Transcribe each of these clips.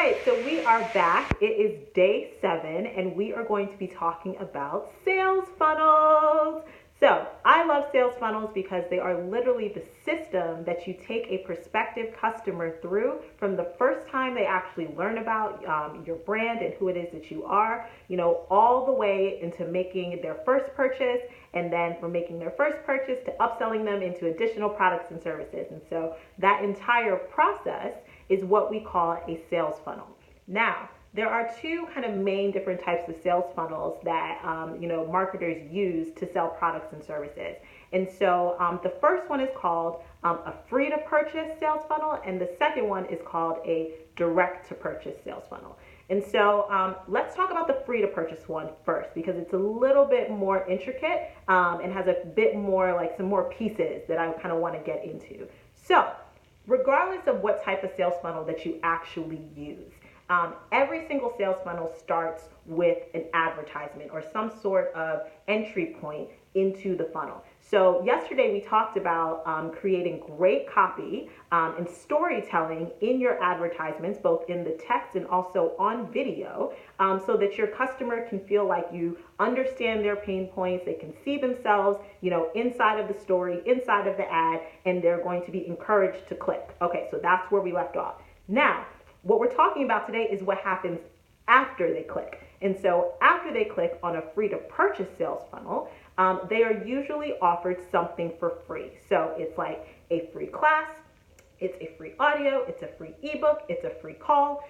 right, so we are back. It is day 7, and we are going to be talking about sales funnels. So, I love sales funnels because they are literally the system that you take a prospective customer through from the first time they actually learn about your brand and who it is that you are, all the way into making their first purchase, and then from making their first purchase to upselling them into additional products and services. And so, that entire process is what we call a sales funnel. Now, there are two kind of main different types of sales funnels that marketers use to sell products and services. And so the first one is called a free to purchase sales funnel, and the second one is called a direct to purchase sales funnel. And so let's talk about the free to purchase one first, because it's a little bit more intricate and has a bit more, like some more pieces that I kind of want to get into. So regardless of what type of sales funnel that you actually use, every single sales funnel starts with an advertisement or some sort of entry point into the funnel. So yesterday we talked about creating great copy and storytelling in your advertisements, both in the text and also on video, so that your customer can feel like you understand their pain points. They can see themselves, inside of the story, inside of the ad, and they're going to be encouraged to click. Okay, so that's where we left off. Now, what we're talking about today is what happens after they click. And so after they click on a free to purchase sales funnel, they are usually offered something for free. So it's like a free class, it's a free audio, it's a free ebook, it's a free call,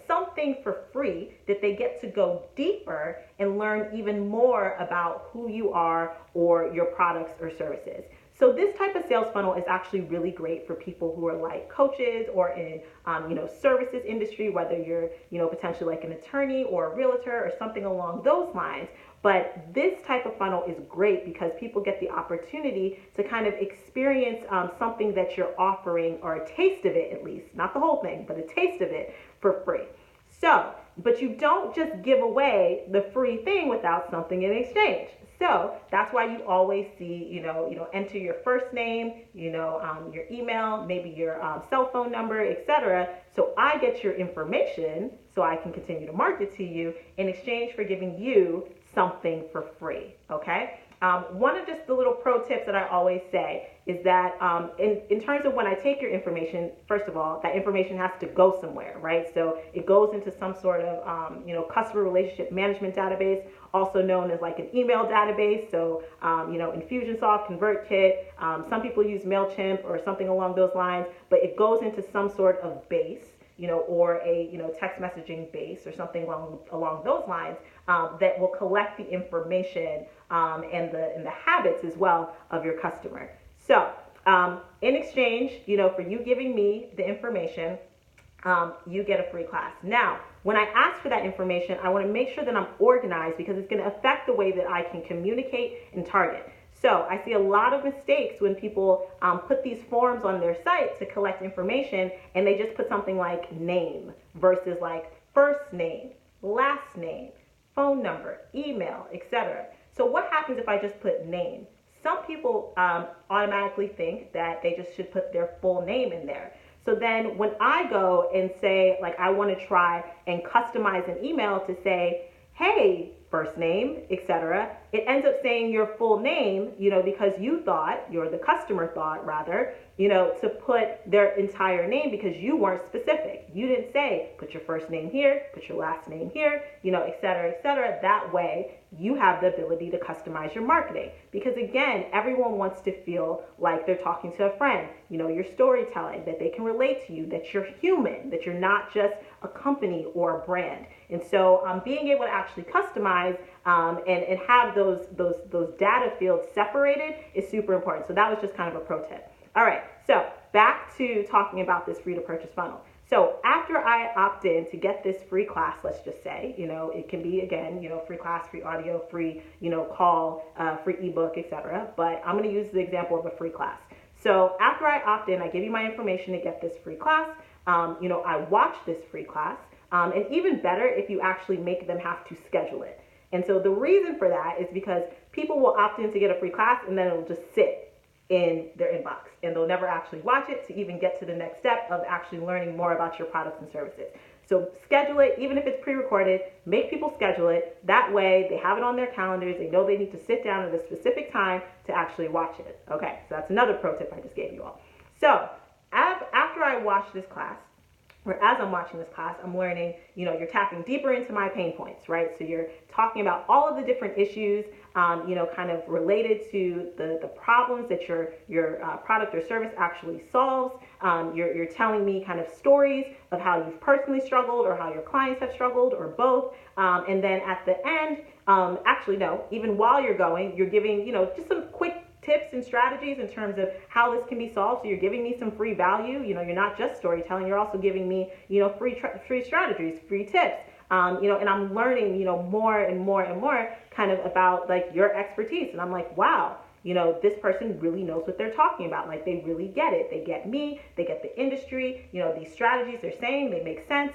something for free that they get to go deeper and learn even more about who you are or your products or services. So this type of sales funnel is actually really great for people who are like coaches or in, services industry, whether you're, potentially like an attorney or a realtor or something along those lines. But this type of funnel is great because people get the opportunity to kind of experience something that you're offering, or a taste of it at least, not the whole thing, but a taste of it for free. So, but you don't just give away the free thing without something in exchange. So that's why you always see, enter your first name, your email, maybe your cell phone number, etc. So I get your information so I can continue to market to you in exchange for giving you something for free. Okay. One of just the little pro tips that I always say is that in terms of when I take your information, first of all, that information has to go somewhere, right? So it goes into some sort of, customer relationship management database, also known as like an email database. So, Infusionsoft, ConvertKit, some people use MailChimp or something along those lines, but it goes into some sort of base, or a, text messaging base or something along those lines that will collect the information and the habits as well of your customer. So in exchange, for you giving me the information, you get a free class. Now, when I ask for that information, I want to make sure that I'm organized because it's going to affect the way that I can communicate and target. So I see a lot of mistakes when people put these forms on their site to collect information, and they just put something like name versus like first name, last name, phone number, email, etc. So what happens if I just put name? Some people automatically think that they just should put their full name in there. So then when I go and say, like, I want to try and customize an email to say, hey, first name, etc., it ends up saying your full name, because the customer thought rather, to put their entire name because you weren't specific. You didn't say, put your first name here, put your last name here, etc., etc. That way you have the ability to customize your marketing because again, everyone wants to feel like they're talking to a friend, your storytelling, that they can relate to you, that you're human, that you're not just a company or a brand. And so being able to actually customize and have those data fields separated is super important. So that was just kind of a pro tip. All right, so back to talking about this free to purchase funnel. So after I opt in to get this free class, let's just say, it can be again, free class, free audio, free, call, free ebook, etc. But I'm going to use the example of a free class. So after I opt in, I give you my information to get this free class. I watch this free class, and even better if you actually make them have to schedule it. And so the reason for that is because people will opt in to get a free class and then it'll just sit in their inbox, and they'll never actually watch it to even get to the next step of actually learning more about your products and services. So schedule it, even if it's pre-recorded, make people schedule it. That way they have it on their calendars. They know they need to sit down at a specific time to actually watch it. Okay, so that's another pro tip I just gave you all. So after I watch this class, or as I'm watching this class, I'm learning, you're tapping deeper into my pain points, right? So you're talking about all of the different issues, kind of related to the problems that your product or service actually solves. You're telling me kind of stories of how you've personally struggled or how your clients have struggled or both. And then at the end, actually, no, even while you're going, you're giving, just some quick tips and strategies in terms of how this can be solved. So you're giving me some free value. You're not just storytelling. You're also giving me, free strategies, free tips. And I'm learning, more and more and more kind of about like your expertise. And I'm like, wow, this person really knows what they're talking about. Like they really get it. They get me, they get the industry, these strategies they're saying, they make sense.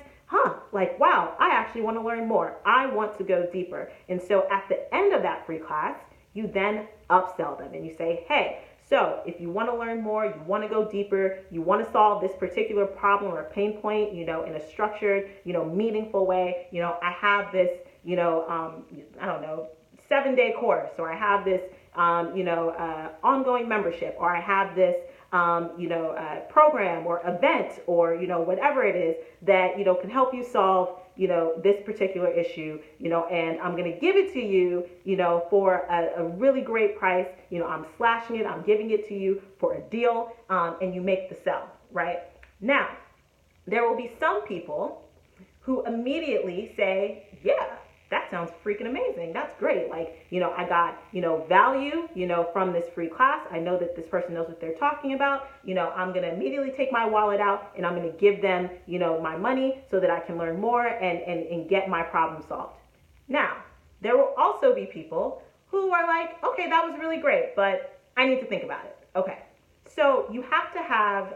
Like, wow, I actually want to learn more. I want to go deeper. And so at the end of that free class, you then upsell them and you say, hey, so if you want to learn more, you want to go deeper, you want to solve this particular problem or pain point, in a structured, meaningful way, I have this, 7-day course, or I have this, ongoing membership, or I have this, program or event or, whatever it is that, can help you solve, this particular issue, and I'm going to give it to you, for a really great price. I'm slashing it. I'm giving it to you for a deal, and you make the sell, right? Now, there will be some people who immediately say, yeah, that sounds freaking amazing. That's great. Like, I got, value, from this free class. I know that this person knows what they're talking about. I'm going to immediately take my wallet out and I'm going to give them, my money so that I can learn more and get my problem solved. Now, there will also be people who are like, okay, that was really great, but I need to think about it. Okay. So you have to have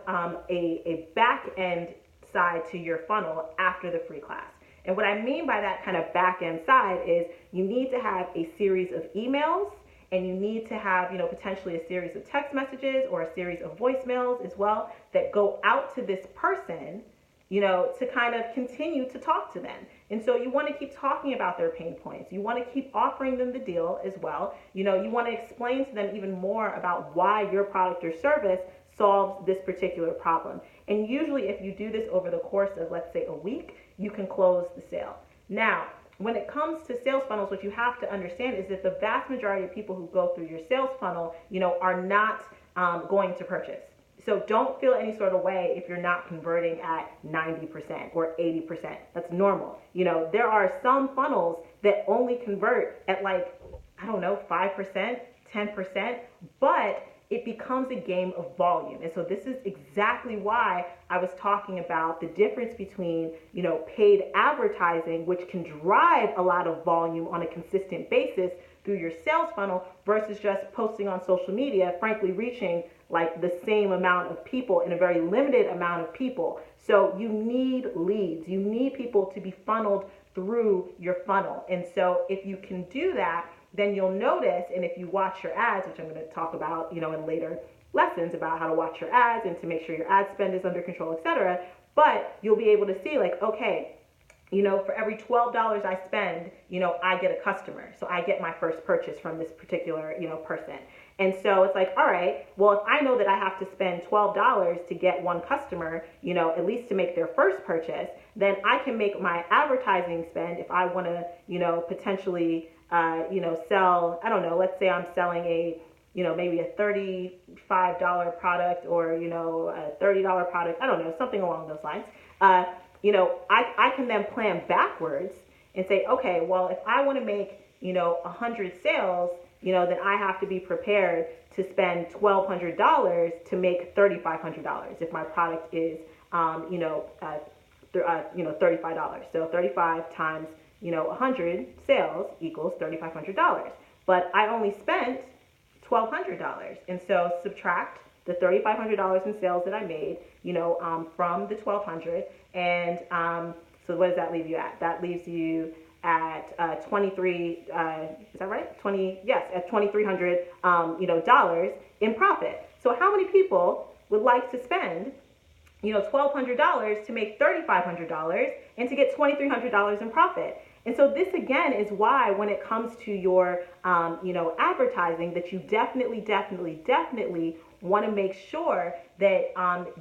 a back end side to your funnel after the free class. And what I mean by that kind of back end side is you need to have a series of emails, and you need to have, potentially a series of text messages or a series of voicemails as well that go out to this person, to kind of continue to talk to them. And so you want to keep talking about their pain points. You want to keep offering them the deal as well. You want to explain to them even more about why your product or service solves this particular problem. And usually if you do this over the course of, let's say, a week, you can close the sale. Now, when it comes to sales funnels, what you have to understand is that the vast majority of people who go through your sales funnel, are not going to purchase. So don't feel any sort of way if you're not converting at 90% or 80%. That's normal. There are some funnels that only convert at 5%, 10%, but it becomes a game of volume. And so this is exactly why I was talking about the difference between, paid advertising, which can drive a lot of volume on a consistent basis through your sales funnel, versus just posting on social media, frankly, reaching like the same amount of people in a very limited amount of people. So you need leads. You need people to be funneled through your funnel. And so if you can do that, then you'll notice, and if you watch your ads, which I'm going to talk about, in later lessons about how to watch your ads and to make sure your ad spend is under control, etc. But you'll be able to see like, okay, for every $12 I spend, I get a customer. So I get my first purchase from this particular, person. And so it's like, all right, well, if I know that I have to spend $12 to get one customer, at least to make their first purchase, then I can make my advertising spend if I want to, potentially, sell, I don't know, let's say I'm selling maybe a $35 product or, a $30 product, I don't know, something along those lines. I can then plan backwards and say, okay, well, if I want to make, 100 sales, then I have to be prepared to spend $1,200 to make $3,500 if my product is, $35. So 35 times, 100 sales equals $3,500. But I only spent $1,200. And so subtract the $3,500 in sales that I made, from the $1,200. And so what does that leave you at? That leaves you at 23, is that right? At $2,300, dollars in profit. So how many people would like to spend, $1,200 to make $3,500 and to get $2,300 in profit? And so this again is why when it comes to your, advertising, that you definitely want to make sure that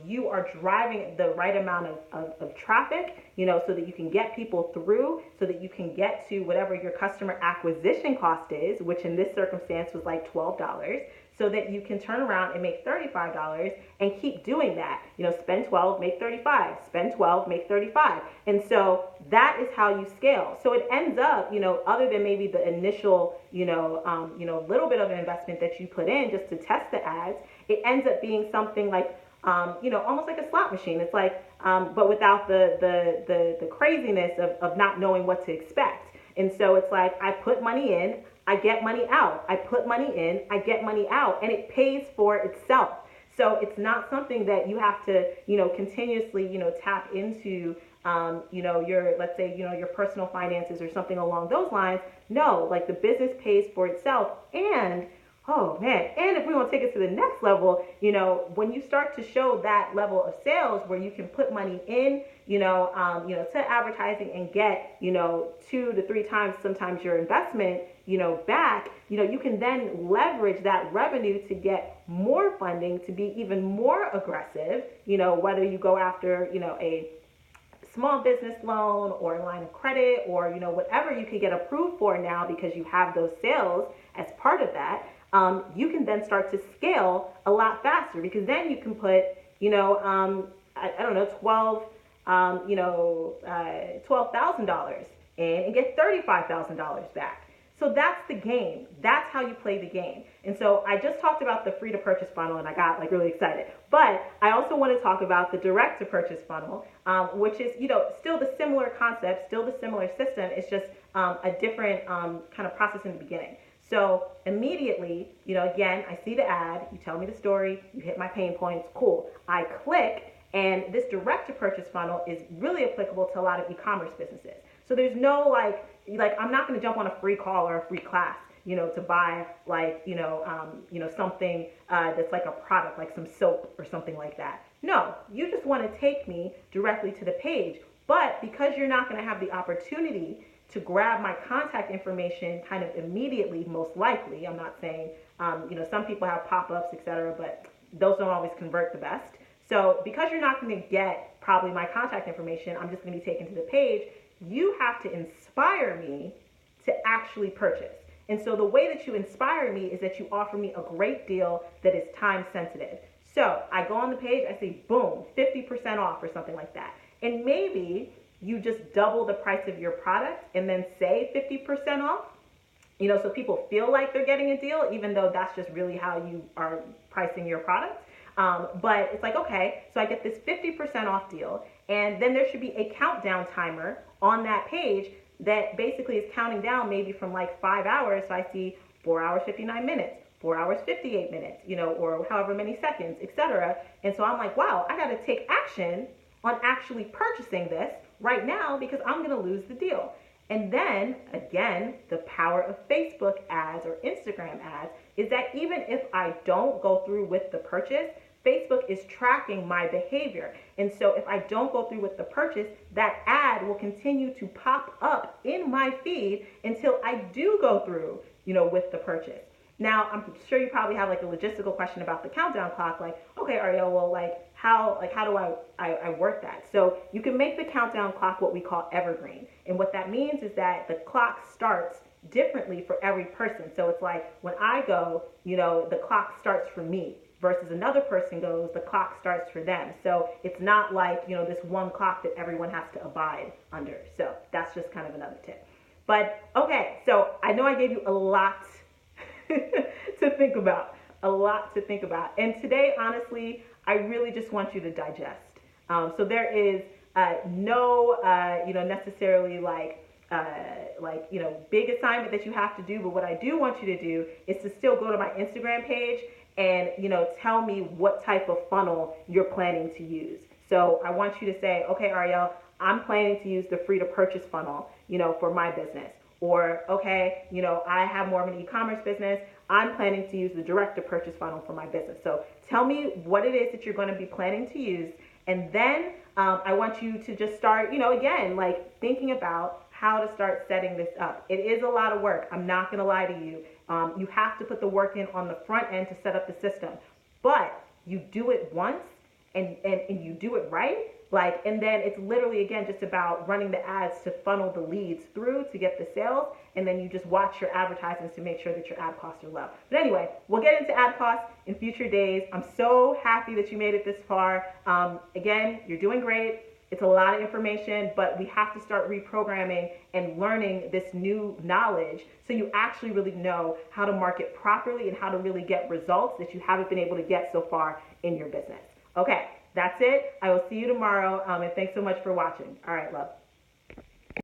you are driving the right amount of traffic, so that you can get people through, so that you can get to whatever your customer acquisition cost is, which in this circumstance was like $12, so that you can turn around and make $35 and keep doing that. Spend 12, make 35, spend 12, make 35. And so that is how you scale. So it ends up, other than maybe the initial, little bit of an investment that you put in just to test the ads, it ends up being something like, almost like a slot machine. It's like, but without the craziness of not knowing what to expect. And so it's like, I put money in, I get money out. I put money in, I get money out, and it pays for itself. So it's not something that you have to, continuously, tap into, your, let's say, your personal finances or something along those lines. No, like the business pays for itself. And oh man, and if we want to take it to the next level, when you start to show that level of sales where you can put money in, to advertising and get, 2 to 3 times sometimes your investment, back, you can then leverage that revenue to get more funding, to be even more aggressive, whether you go after, a small business loan or a line of credit or, whatever you can get approved for now because you have those sales as part of that. You can then start to scale a lot faster, because then you can put, I don't know, $12,000 in and get $35,000 back. So that's the game. That's how you play the game. And so I just talked about the free to purchase funnel and I got like really excited. But I also want to talk about the direct to purchase funnel, which is, still the similar concept, still the similar system. It's just a different kind of process in the beginning. So immediately, again, I see the ad, you tell me the story, you hit my pain points, cool. I click, and this direct to purchase funnel is really applicable to a lot of e-commerce businesses. So there's no like I'm not going to jump on a free call or a free class, to buy like, something that's like a product, like some soap or something like that. No, you just want to take me directly to the page. But because you're not going to have the opportunity to grab my contact information kind of immediately, most likely, I'm not saying, some people have pop-ups, etc., but those don't always convert the best. So because you're not going to get probably my contact information, I'm just going to be taken to the page. You have to inspire me to actually purchase. And so the way that you inspire me is that you offer me a great deal that is time sensitive. So I go on the page, I say, boom, 50% off or something like that. And maybe you just double the price of your product and then say 50% off, so people feel like they're getting a deal, even though that's just really how you are pricing your product. But it's like, okay, so I get this 50% off deal, and then there should be a countdown timer on that page that basically is counting down maybe from like 5 hours. So I see 4 hours, 59 minutes, 4 hours, 58 minutes, or however many seconds, etc. And so I'm like, wow, I got to take action on actually purchasing this right now because I'm going to lose the deal. And then again, the power of Facebook ads or Instagram ads is that even if I don't go through with the purchase, Facebook is tracking my behavior. And so if I don't go through with the purchase, that ad will continue to pop up in my feed until I do go through, with the purchase. Now, I'm sure you probably have like a logistical question about the countdown clock. Like, okay, Ariel, well, how do I work that? So you can make the countdown clock what we call evergreen. And what that means is that the clock starts differently for every person. So it's like when I go, the clock starts for me versus another person goes, the clock starts for them. So it's not like, this one clock that everyone has to abide under. So that's just kind of another tip. But okay, so I know I gave you a lot to think about, And today, honestly, I really just want you to digest. So there is no, necessarily big assignment that you have to do. But what I do want you to do is to still go to my Instagram page and, tell me what type of funnel you're planning to use. So I want you to say, okay, Ariel, I'm planning to use the free to purchase funnel, for my business. Or, okay, I have more of an e-commerce business. I'm planning to use the direct to purchase funnel for my business. So tell me what it is that you're going to be planning to use. And then I want you to just start, again, like thinking about how to start setting this up. It is a lot of work. I'm not going to lie to you. You have to put the work in on the front end to set up the system. But you do it once and you do it right, like, and then it's literally again just about running the ads to funnel the leads through to get the sales, and then you just watch your advertisements to make sure that your ad costs are low. But anyway, we'll get into ad costs in future days. I'm so happy that you made it this far. Again, you're doing great. It's a lot of information, but we have to start reprogramming and learning this new knowledge so you actually really know how to market properly and how to really get results that you haven't been able to get so far in your business. Okay, that's it. I will see you tomorrow, and thanks so much for watching. All right, love.